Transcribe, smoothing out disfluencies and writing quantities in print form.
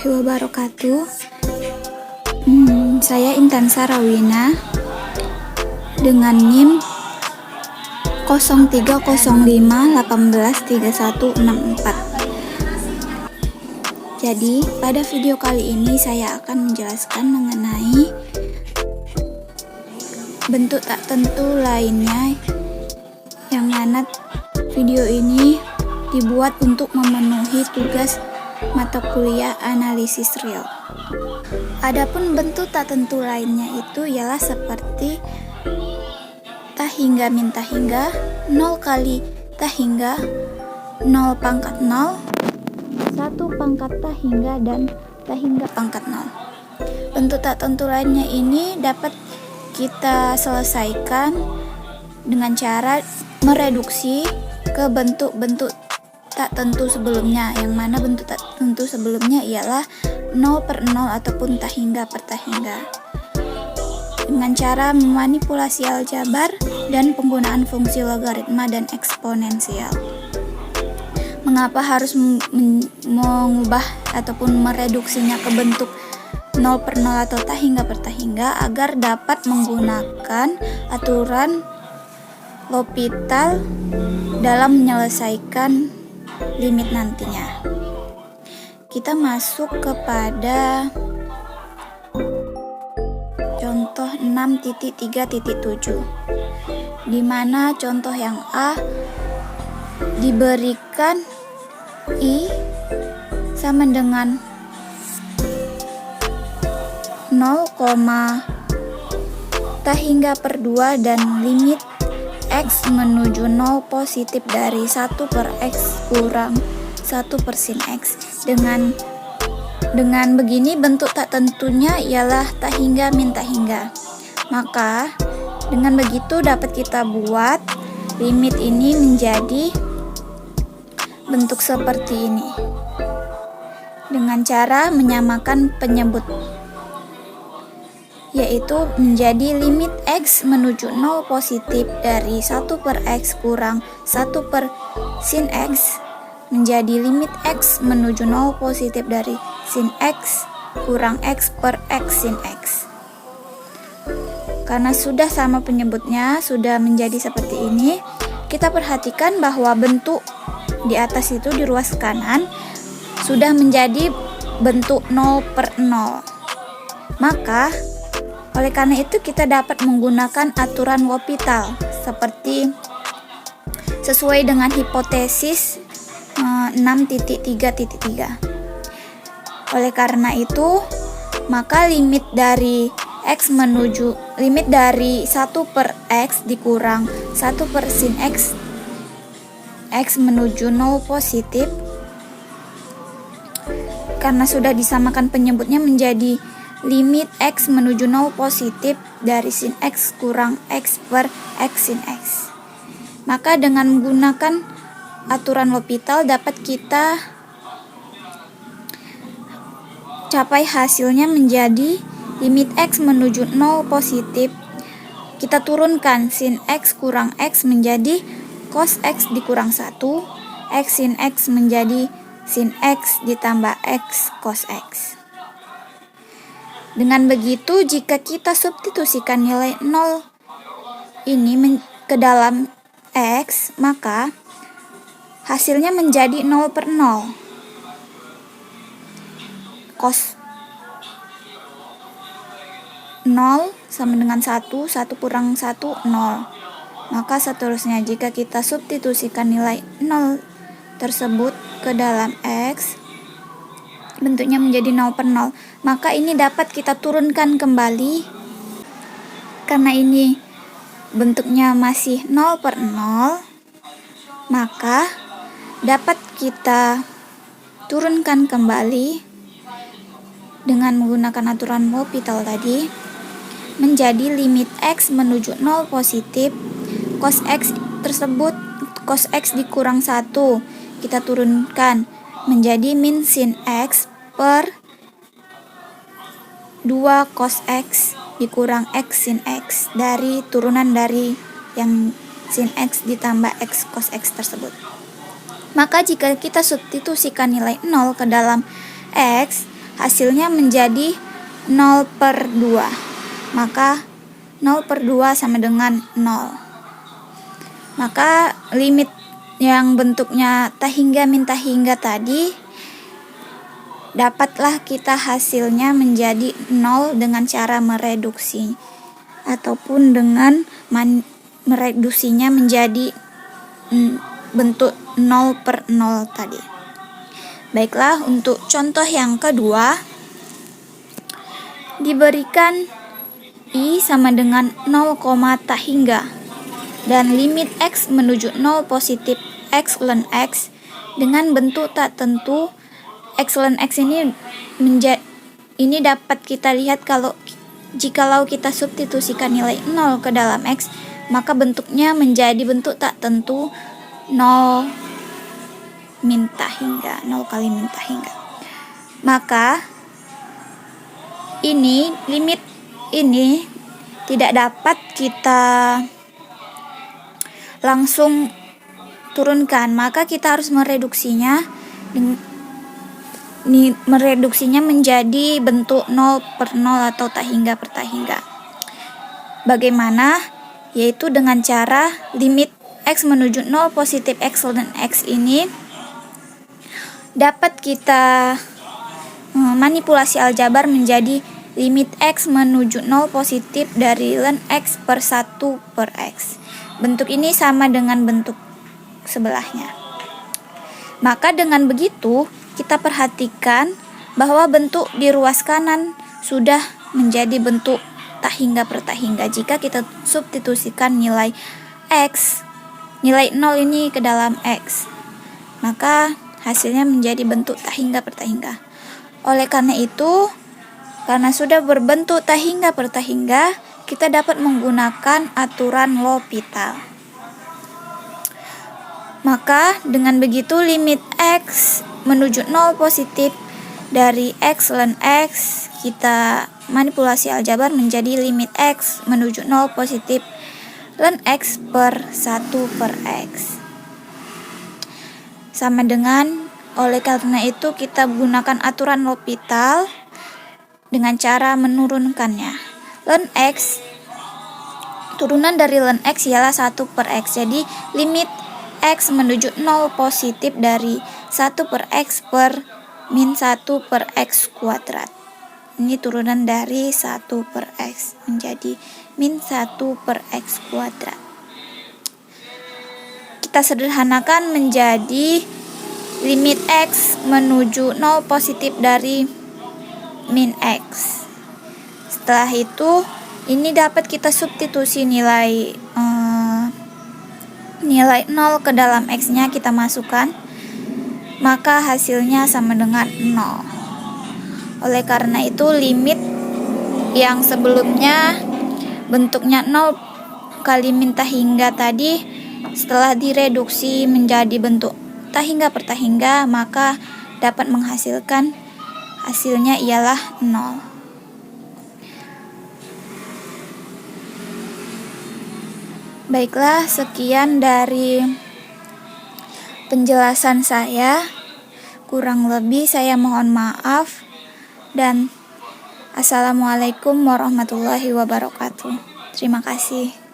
warahmatullahi wabarakatuh. Saya Intan Sarawina dengan NIM 0305183164. Jadi, pada video kali ini saya akan menjelaskan mengenai bentuk tak tentu lainnya, yang mana video ini dibuat untuk memenuhi tugas mata kuliah analisis real. Adapun bentuk tak tentu lainnya itu ialah seperti tak hingga min tak hingga, 0 kali tak hingga, 0 pangkat 0, 1 pangkat tak hingga, dan tak hingga pangkat 0. Bentuk tak tentu lainnya ini dapat kita selesaikan dengan cara mereduksi ke bentuk-bentuk tak tentu sebelumnya, yang mana bentuk tak tentu sebelumnya ialah 0/0 ataupun tak hingga per tak hingga, dengan cara memanipulasi aljabar dan penggunaan fungsi logaritma dan eksponensial. Mengapa harus mengubah ataupun mereduksinya ke bentuk 0/0 atau tak hingga per tak hingga? Agar dapat menggunakan aturan L'Hopital dalam menyelesaikan limit nantinya. Kita masuk kepada contoh 6.3.7, di mana contoh yang A diberikan I sama dengan 0, tak hingga per 2 dan limit X menuju 0 positif dari 1 per X kurang 1 per sin X. Dengan begini bentuk tak tentunya ialah tak hingga min tak hingga. Maka dengan begitu dapat kita buat limit ini menjadi bentuk seperti ini dengan cara menyamakan penyebut, yaitu menjadi limit X menuju 0 positif dari 1 per X kurang 1 per sin X menjadi limit X menuju 0 positif dari sin X kurang X per X sin X. Karena sudah sama penyebutnya, sudah menjadi seperti ini, kita perhatikan bahwa bentuk di atas itu di ruas kanan sudah menjadi bentuk 0/0. Maka oleh karena itu kita dapat menggunakan aturan L'Hopital seperti sesuai dengan hipotesis 6.3.3. Oleh karena itu, maka limit dari X menuju limit dari 1 per X dikurang 1 per sin X, X menuju 0 positif, karena sudah disamakan penyebutnya menjadi limit X menuju 0 positif dari sin X kurang X per X sin X. Maka dengan menggunakan aturan L'Hopital dapat kita capai hasilnya menjadi limit X menuju 0 positif. Kita turunkan sin X kurang X menjadi cos X dikurang 1, X sin X menjadi sin X ditambah X cos X. Dengan begitu, jika kita substitusikan nilai 0 ini ke dalam X, maka hasilnya menjadi 0/0. Cos 0 sama dengan 1, 1 kurang 1, 0. Maka seterusnya, jika kita substitusikan nilai 0 tersebut ke dalam X, bentuknya menjadi 0/0. Maka ini dapat kita turunkan kembali, karena ini bentuknya masih 0/0, maka dapat kita turunkan kembali dengan menggunakan aturan L'Hopital tadi menjadi limit X menuju 0 positif. Cos X tersebut, cos X dikurang 1, kita turunkan menjadi min sin X per 2 cos X dikurang X sin X dari turunan dari yang sin X ditambah X cos X tersebut. Maka jika kita substitusikan nilai 0 ke dalam X, hasilnya menjadi 0/2. Maka 0/2 sama dengan 0. Maka limit yang bentuknya tahingga min tahingga tadi dapatlah kita hasilnya menjadi 0 dengan cara mereduksi ataupun dengan mereduksinya menjadi bentuk 0/0 tadi. Baiklah, untuk contoh yang kedua, diberikan I sama dengan 0, tahingga dan limit X menuju 0 positif X ln X dengan bentuk tak tentu. X ln X ini dapat kita lihat jikalau kita substitusikan nilai 0 ke dalam X, maka bentuknya menjadi bentuk tak tentu 0 min tahingga, 0 kali min tahingga. Maka limit ini tidak dapat kita langsung turunkan, maka kita harus mereduksinya menjadi bentuk 0/0 atau tahingga per tahingga. Bagaimana? Yaitu dengan cara limit X menuju 0 positif X ln X ini dapat kita manipulasi aljabar menjadi limit X menuju 0 positif dari ln X per 1 per X. Bentuk ini sama dengan bentuk sebelahnya. Maka dengan begitu kita perhatikan bahwa bentuk di ruas kanan sudah menjadi bentuk tahingga per tahingga jika kita substitusikan nilai X, nilai 0 ini ke dalam X. Maka hasilnya menjadi bentuk tahingga per tahingga. Oleh karena itu, karena sudah berbentuk tahingga per tahingga, kita dapat menggunakan aturan L'Hopital. Maka dengan begitu limit X menuju 0 positif dari X ln X, kita manipulasi aljabar menjadi limit X menuju 0 positif ln X per 1 per X. Sama dengan, oleh karena itu kita gunakan aturan L'Hopital dengan cara menurunkannya. Ln X, turunan dari ln X ialah 1 per X. Jadi limit X menuju 0 positif dari 1 per X per min 1 per X kuadrat. Ini turunan dari 1 per X menjadi min 1 per X kuadrat. Kita sederhanakan menjadi limit X menuju 0 positif dari min X. Setelah itu, ini dapat kita substitusi nilai 0 ke dalam X-nya kita masukkan, maka hasilnya sama dengan 0. Oleh karena itu, limit yang sebelumnya bentuknya 0 kali min tahingga tadi setelah direduksi menjadi bentuk tahingga per tahingga, maka dapat menghasilkan hasilnya ialah 0. Baiklah, sekian dari penjelasan saya. Kurang lebih saya mohon maaf dan assalamualaikum warahmatullahi wabarakatuh. Terima kasih.